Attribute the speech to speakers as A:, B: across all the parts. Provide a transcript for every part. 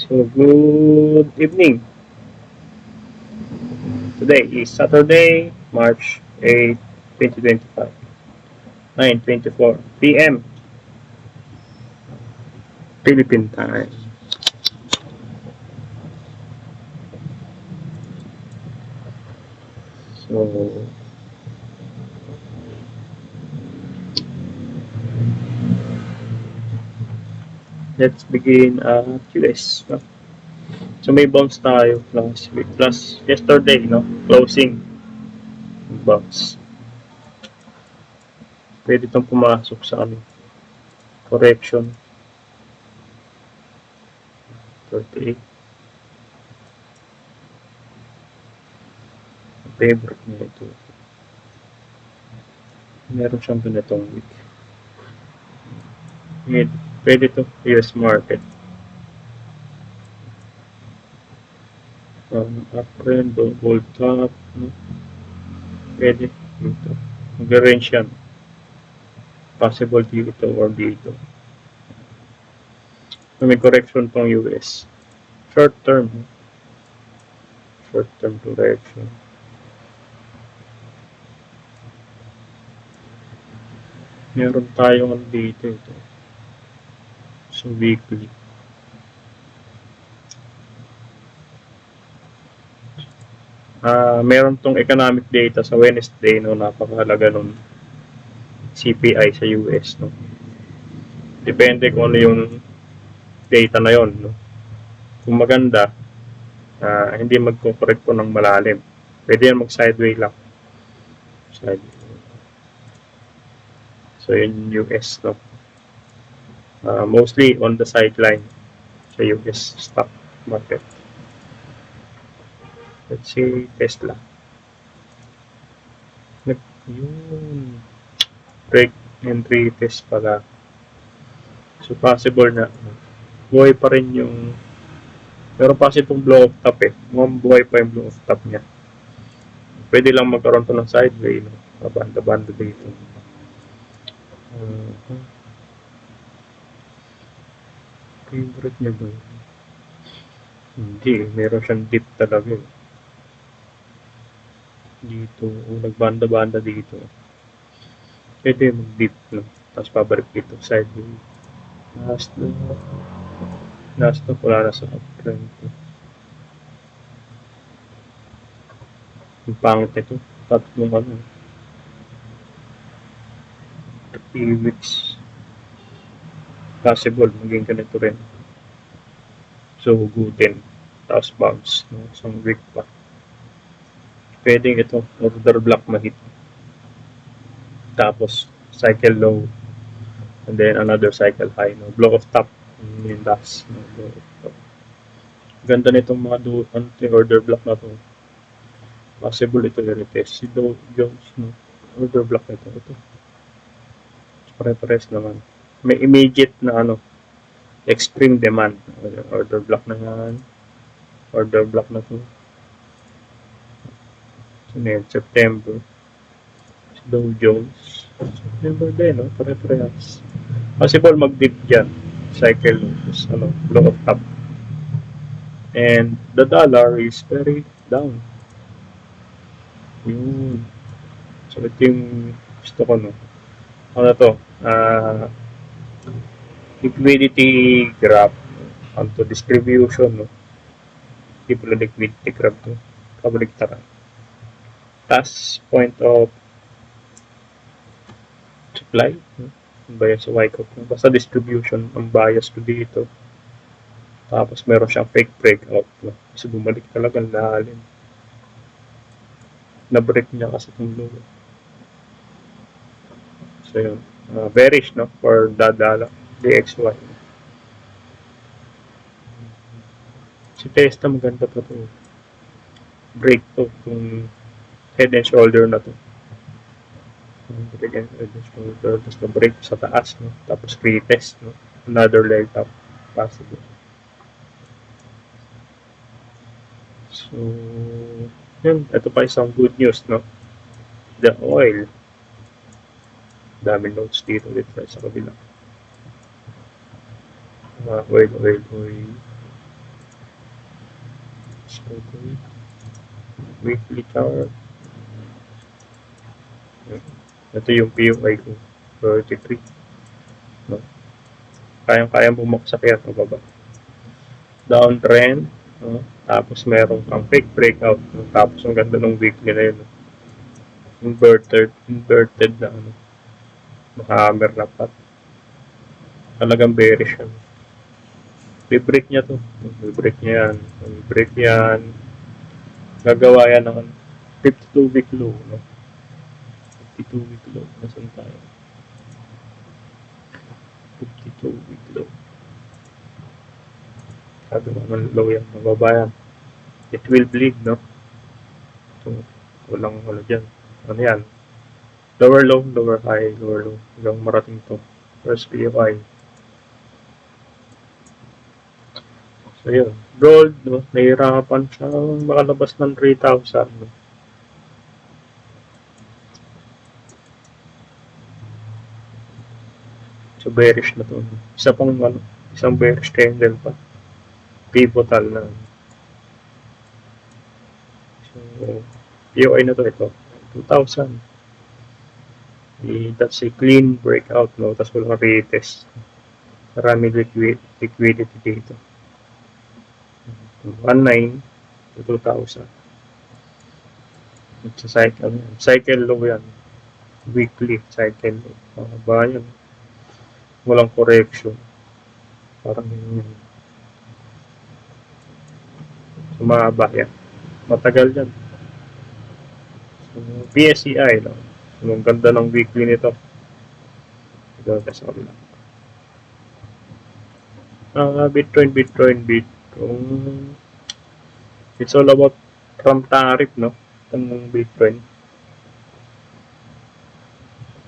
A: So, good evening. Today is Saturday, March 8, 2025, 9:24 p.m. Philippine time. So, let's begin at US. No? So, may bounce tayo last week. Plus, yesterday, no? Closing bounce. Pwede itong pumasok sa correction. 38. Favorite niya ito. Meron siyang ganitong week. Pwede ito US market. Uptrend, double top, no? Pwede dito. Mag-range yan. Possible dito or dito. May correction pang US. Short term. Short term correction. Meron tayong dito ito. So weekly. Meron tong economic data sa Wednesday, no? Napakahalaga nun CPI sa US, no? Depende kung ano yung data na yon, no? Kung maganda, hindi magko-correct po ng malalim. Pwede yan mag-sideway lang. Sideway. So yun US, no? Mostly on the sideline sa US stock market. Let's see Tesla. Yun. Break entry test pala. So possible na buhay pa rin yung pero kasi itong blow off top mukhang buhay pa yung blow off top niya. Pwede lang magkaroon to ng sideway, no? Banda-banda dito. Favorite niya ba? Hindi, meron siyang dip talaga. Dito, nagbanda-banda dito. Pwede mag-dip, no? Tapos pabalik dito, sideway. Last na wala na sa uptrend. Yung pangit nito, tatlong 3 weeks. Possible, maging ganito rin. So, hugutin. Tapos bounce, no? Isang week pa. Pwede ito, order block mahit. Tapos, cycle low. And then, another cycle high, no? Blow off top. Yung last, no? Blow off top. Ganda nitong mga order block na to. Possible ito i-retest. Si Dow Jones, no? Order block ito. Pare-pares naman. May immediate na extreme demand. Order block na yan. Order block na to. September. Dow Jones. September din, no? Pare-parehas. Possible mag-dip dyan. Cycle, blow of top. And the dollar is very down. Yun. So, ito yung gusto ko, no? Ano to? Liquidity graph onto distribution, no? People liquidity graph to. Kabaligtaran. Task point of supply, no? Bias sa Y-Corp. Basta distribution ang bias ko dito. Tapos meron siyang fake breakout, no? Kasi bumalik talaga ang lalim. Na-break niya kasi itong low. So yun. Bearish, no? For dadala. DXY. Si Tesla maganda pa to. Break to. Kung head and shoulder na to. Head and shoulder. Tapos na-break sa taas, no? Tapos retest, no? Another leg up. Possible. So, yun. Ito pa isang good news, no? The oil. Dami notes dito sa kabila. Oil. Okay. Weekly chart. Ito yung POI ko. 33. No? Kayang-kayang bumaksak yan pababa. Downtrend. No? Tapos meron kang fake breakout. No? Tapos ang ganda ng weekly na yun. No? Inverted na ano. Hammer na pat. Talagang bearish yan. Bibreak niya to. Bibreak niya yan. Bibreak yan. Gagawa yan ng 52 week low. No? 52 week low. Nasaan tayo? 52 week low. Sabi mo naman low yan. Mababa yan. It will bleed, no? So, walang wala dyan. Ano yan? Lower low, lower high, lower low. Hanggang marating to. First PFI. So, yun. Gold, no? Nahihirapan siya makalabas ng 3,000. No? So, bearish na to. Isa pang, ano, isang bearish candle pa. Pivotal na. So, POI na to ito. 2,000. That's a clean breakout, no? Tapos walang retest. Maraming liquidity dito. 1,900 to 2,000. It's a cycle yan. Cycle low yan. Weekly cycle low. Ba yan? Walang correction. Parang yun. Sumaba yan. Matagal yan. So, PSEI, no? So, ang ganda ng weekly nito. Ito, sorry lang. Bitcoin. It's all about Trump tariff, no? Itong Bitcoin.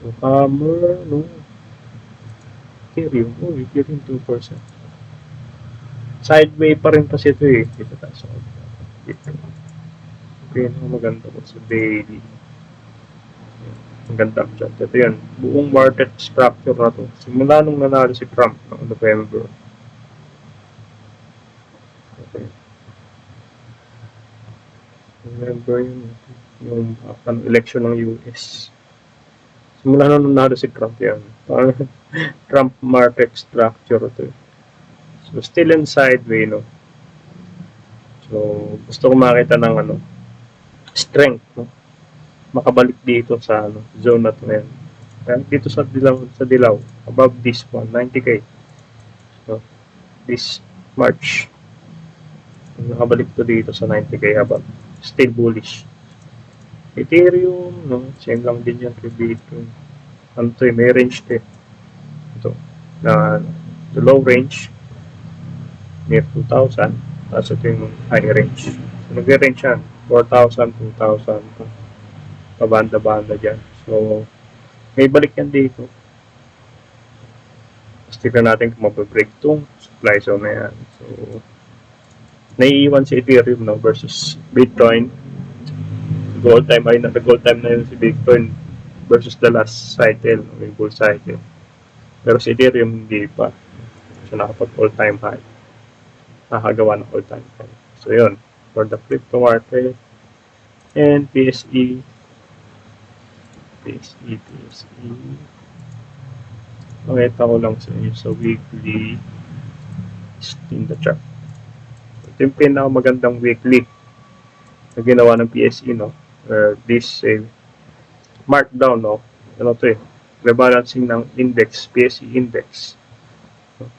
A: So, hammer, no? Ethereum. Oh, Ethereum 2%. Sideway pa rin kasi ito eh. Dito tayo sa Bitcoin. Maganda ko sa daily. Ang ganda dyan. Ito yan. Buong market structure na to. Simula nung nanalo si Trump noong November. Okay. November yun. Yung election ng US. Simula nung nanalo si Trump yan. Trump market structure to. So, still in sideway, no? So, gusto ko makita ng ano, strength, no? Makabalik dito sa ano, zone na to yan. Kaya dito sa dilaw, above this one, 90k. So, this March, nakabalik to dito sa 90k above. Still bullish. Ethereum, no? Same lang din yan kay Bitcoin. Ano to, may range to. Ito, na the low range, near 2,000. Tapos ito yung high range. So, nag-range yan, 4,000, 2,000. Pabanda-banda dyan. So, may balik yan dito. Tapos tignan natin kung mababreak itong supply zone na yan. So, naiiwan si Ethereum, no, versus Bitcoin. Gold time ay nag-gold time na yun si Bitcoin versus the last cycle, yung bull cycle. Pero si Ethereum hindi pa. So, nakapag all-time high. Nakagawa ng all-time high. So, yun. For the crypto market and PSE. Pakita ko lang sa inyo sa weekly in the chart. Ito yung pinakamagandang weekly na ginawa ng PSE, no? This markdown, no? Ano to eh? Rebalancing ng index, PSE index.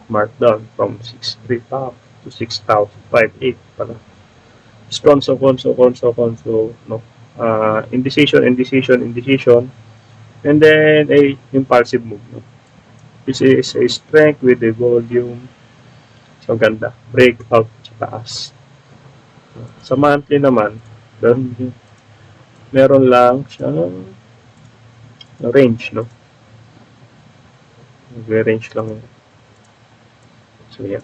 A: Markdown from 6,300 to 6,058 pala. Console, no? Indecision, and then a impulsive move, no? This is a strength with a volume. So, ganda. Breakout sa taas. Sa monthly naman, meron lang siyang range, no? Range lang. So, yan.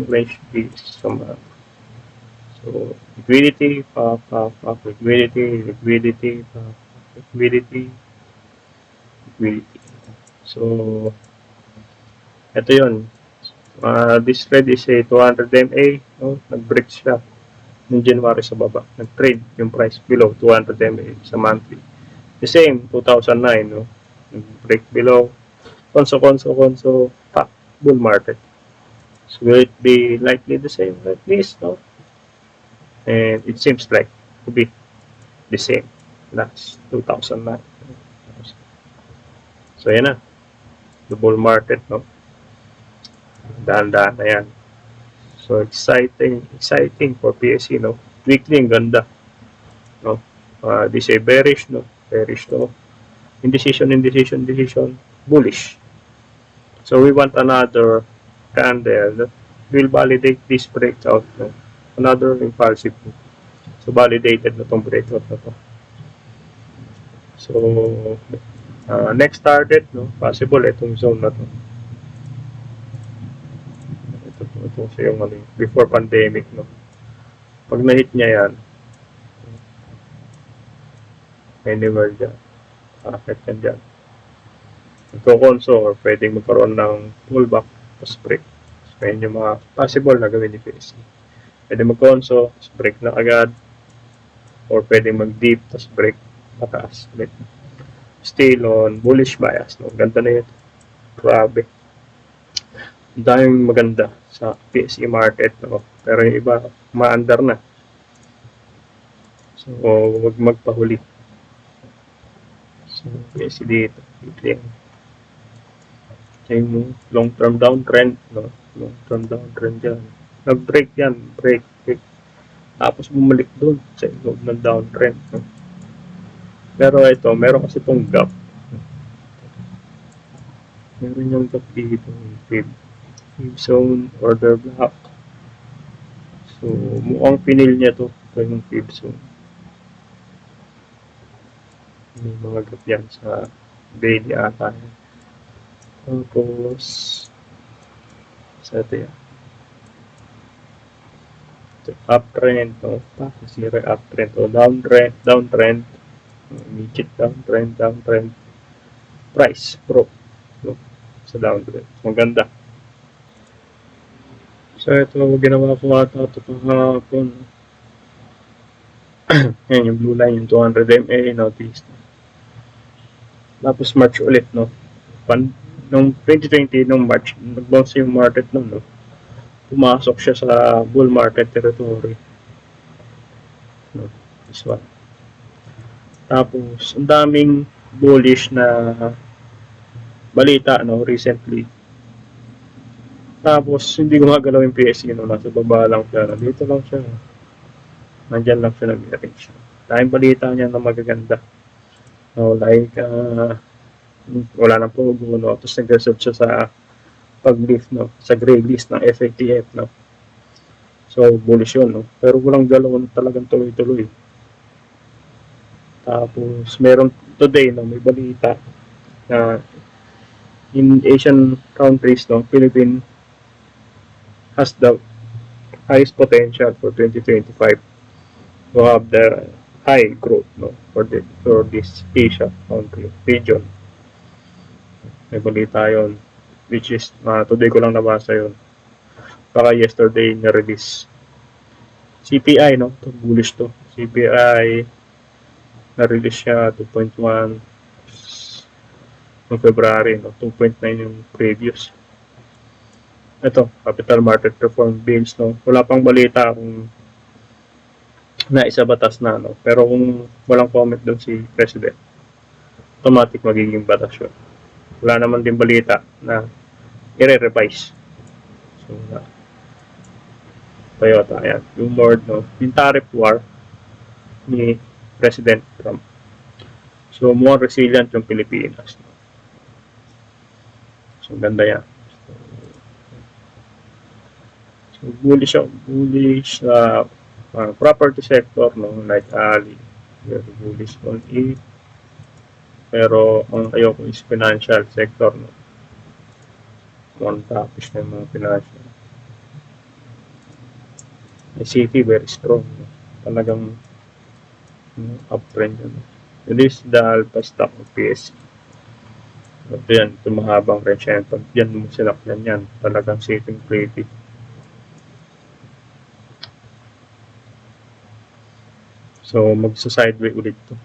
A: Range is some so, liquidity, liquidity. So, ito yun. This trade is a 200 MA. No? Nag-break siya. Noong January sa baba, nag-trade yung price below 200 MA sa monthly. The same, 2009, no? Break below, konso, pop, bull market. So will it be likely the same like this, no? And it seems like to be the same last 2009. So yan na, the bull market, no? Daan-daan na yan. So exciting for PSE, no? Weekly ang ganda, no? This ay bearish, no? Bearish, no? Indecision, bullish. So we want another candle that will validate this breakout, no? Another impulsive move. So validated na tong breakout na to. So next target, no? Possible itong zone na to. Ito siya yung before pandemic, no? Pag na-hit niya yan, anywhere dyan, akit yan dyan. Nagko-conso or pwedeng magkaroon ng pullback tapos break. So yun yung mga possible na gawin ni PSE. Pwede mag-conso, tapos break na agad, or pwedeng mag-deep, tapos break pataas. Still on bullish bias, no? Ganda na yun. Grabe. Ang daming maganda sa PSE market, no? Pero yung iba, ma-under na. So, huwag magpahuli. So, PSE dito. Yung long-term downtrend, no? Long-term downtrend dyan. Nag-break yan. Break. Tapos bumalik doon sa loob ng downtrend, no? Pero ito, meron kasi itong gap. Meron yung gap dito. Fib zone, order block. So, mukhang pinil niya to. Ito yung fib zone. May mga gap yan sa daily ata. Tapos, sa ito yan. Ito, uptrend, no? Zero uptrend. O, downtrend. Immediate downtrend. Price, pro. No? Sa downtrend. Maganda. So, ito, ginawa ko ata ito kahapon. Yan, yung blue line, yung 200 MA, notice. Tapos, March ulit, no? Noong 2020, noong March, nag-bounce yung market nun, no? Pumasok siya sa bull market territory. No? This one. Tapos, ang daming bullish na balita, no? Recently. Tapos, hindi gumagalaw yung PSE, no? Nasa baba lang siya. Dito lang siya. Nandyan lang siya nag-arrange. Tayong balita niya na magaganda. No, like, wala nang pugo, no? Tapos nag-reserve siya sa pag-lift, no? Sa gray list ng FATF, no? So, bullish yun, no? Pero walang galaw talagang tuloy-tuloy. Tapos, meron today, no? May balita na in Asian countries, no? Philippines has the highest potential for 2025 to have the high growth, no, for this Asia country region. May balita yun, which is today ko lang nabasa yun. Baka yesterday na-release. CPI, no, to bullish to. CPI na-release siya 2.1 noong February, no, 2.9 yung previous. Ito, capital market reform bills, no. Wala pang balita kung naisa batas na, no. Pero kung walang comment doon si President, automatic magiging batas yun. Wala naman din balita na i-revise. So, Toyota, ayan. Yung Lord, no. Yung tariff war ni President Trump. So, more resilient yung Pilipinas, no. So, ganda yan. Bullish sa property sector, no, like Ali, very bullish on it. Pero ang ayoko is financial sector, no. One topic na yung mga financial. City very strong, no. Talagang uptrend yun. It is the alpha stock of PSE. Ito yan, ito mahabang range yan. Pag yan mo sinakyan yan, talagang sitting pretty. So, magsa-sideway ulit to.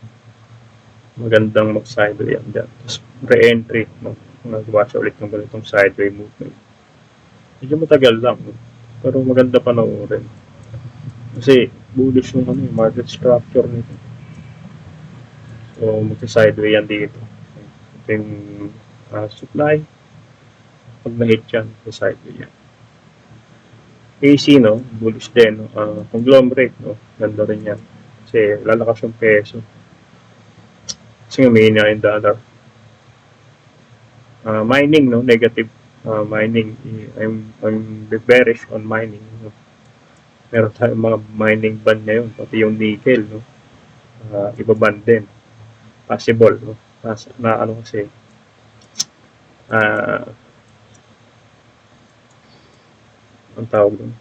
A: Magandang mag-sideway yan dyan. Tapos, re-entry, no? Nagawa siya ulit ng ganitong sideway movement. Medyo matagal lang, no? Pero maganda panoorin. Kasi, bullish yung market structure nito. So, magsa-sideway yan dito. Ito yung supply. Pag na-hit yan, magsa-sideway yan. AC, no? Bullish din, no? Conglomerate, no? Ganda rin yan. Kasi, lalakas yung peso. Kasi humihina yung dollar. Mining, no? Negative. Mining. I'm bearish on mining. No? Meron tayong mga mining ban ngayon. Pati yung nickel, no? Ibaban din. Possible, no? Na ano kasi, ang tawag doon,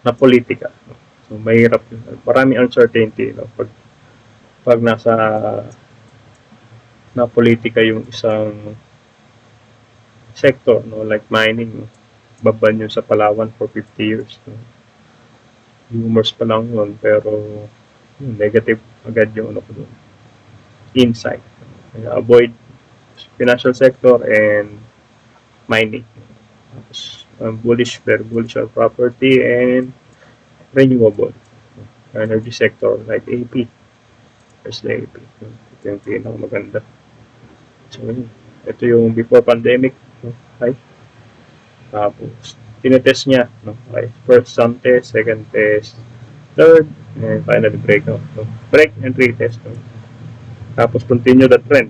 A: na politika. No? So, mahirap yun. Maraming uncertainty, no? Pag nasa na politika yung isang sector, no? Like mining, no? Baban yun sa Palawan for 50 years. No? Rumors pa lang yun, pero negative agad yung ano ko doon. Insight. Kaya avoid financial sector and mining. Tapos, bullish, very bullish on property and renewable. Energy sector like AP. There's the AP. Ito yung pinakamaganda. So, ito yung before pandemic. Okay? Tapos, tinetest niya. No? Okay. First some test, second test, third, and finally breakout. No? Break and retest. No? Tapos, continue the trend.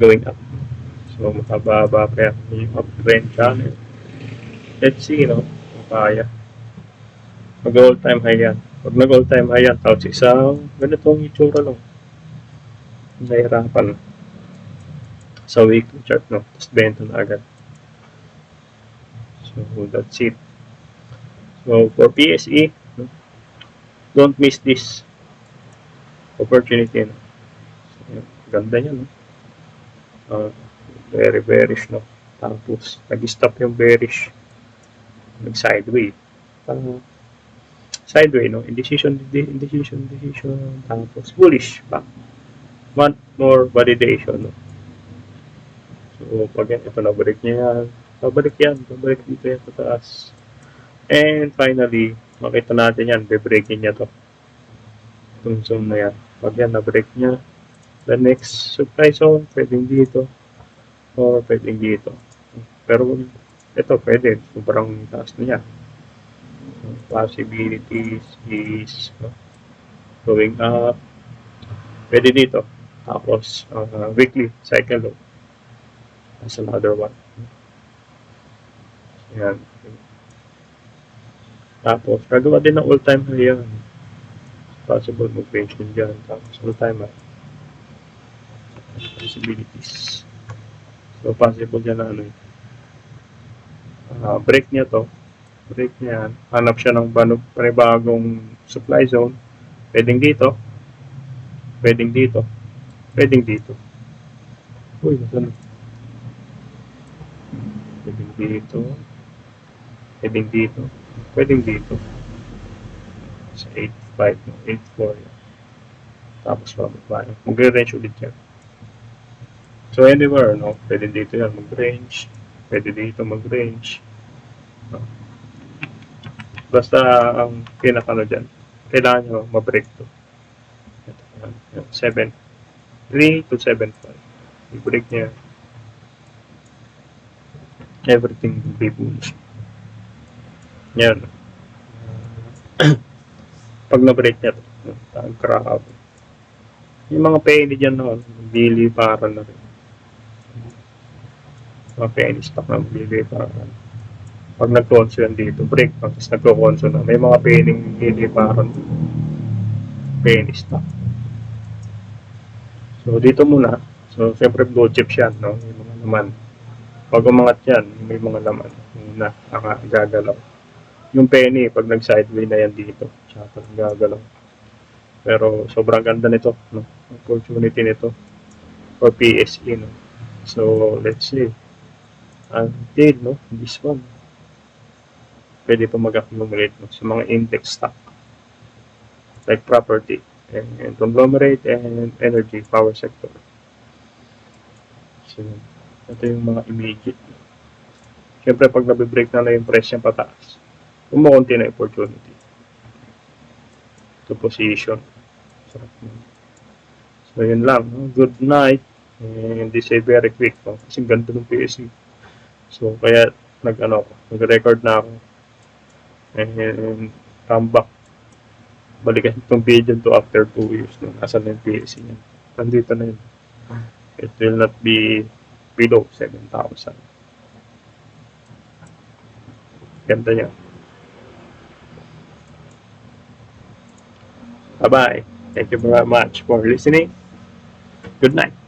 A: Going up. So, makababa pa yung uptrend channel. Let's see, no? Kaya. Mag-all time high yan. Pag nag-all time high yan, tapos isang ganitong itsura lang. Nahirapan sa weekly chart, no? Tapos benta na agad. So, that's it. So, for PSE, no? Don't miss this opportunity, no? So, ganda niya, no? Very bearish, no? Tapos, nag-stop yung bearish. Nag-sideway. Sideway, no? Indecision. Tapos, bullish pa. Want more validation, no? So, pag yan, ito na-break niya yan. Babalik dito yan sa taas. And finally, makita natin yan, be-breaking niya to. Itong zone na yan. Pag yan, na-break niya, the next supply zone, pwedeng dito, or pwedeng dito. Pero, ito, pwede. Sobrang taas na yan. Possibilities is going up. Pwede dito. Tapos, weekly cycle low. That's another one. Yan. Tapos, gagawa din ng all-time high yan. Possible mag-range din dyan. Tapos, all-time high. Possibilities. So, possible dyan na ano yun. Break niya to. Break niya yan. Hanap siya ng panibagong supply zone. Pwedeng dito. Pwedeng dito. Pwedeng dito. Uy, nasan? Pwedeng dito. Pwedeng dito. Pwedeng dito. Sa 8.5, 8.4 yan. Tapos mababa yan. Mag-range ulit yan. So anywhere, no? Pwede dito yan mag-range. Pwede dito mag-range. No? Basta ang pinakano dyan, kailangan nyo ma-break to. 7. 3 to 7.5. I-break niya. Everything will be bullish. Yan. Pag na-break niya to, grab. Yung mga penny dyan noon, bili para na rin. Mga penny stock na bili para na. Pag nag-conso yan dito, break. Pag nagko-conso na, may mga penny bili para na. Penny stock. So, dito muna. So, siyempre, blue chips yan, no? May mga laman. Pag umangat yan, may mga laman. Muna, nakagagalaw. Yung penny, pag nag-sideway na yan dito, tsaka nagagalaw. Pero, sobrang ganda nito, no? Opportunity nito for PSE, no? So, let's see. Until, no? This one. Pwede pa mag-accumulate, no? Sa mga index stock. like property and conglomerate and energy power sector. So, ito yung mga immediate. Siyempre, pag nabibreak na yung price niya pataas, kumakunti na opportunity. Ito position. So, yun lang. Good night. And this is very quick. Kasi ganda ng PSE. So, kaya nag-record na ako. And come back. Balikan itong video to after 2 years. No? Asan na yung PSE niya? Nandito na yun. It will not be below 7,000. Ganda niya. Bye-bye. Thank you very much for listening. Good night.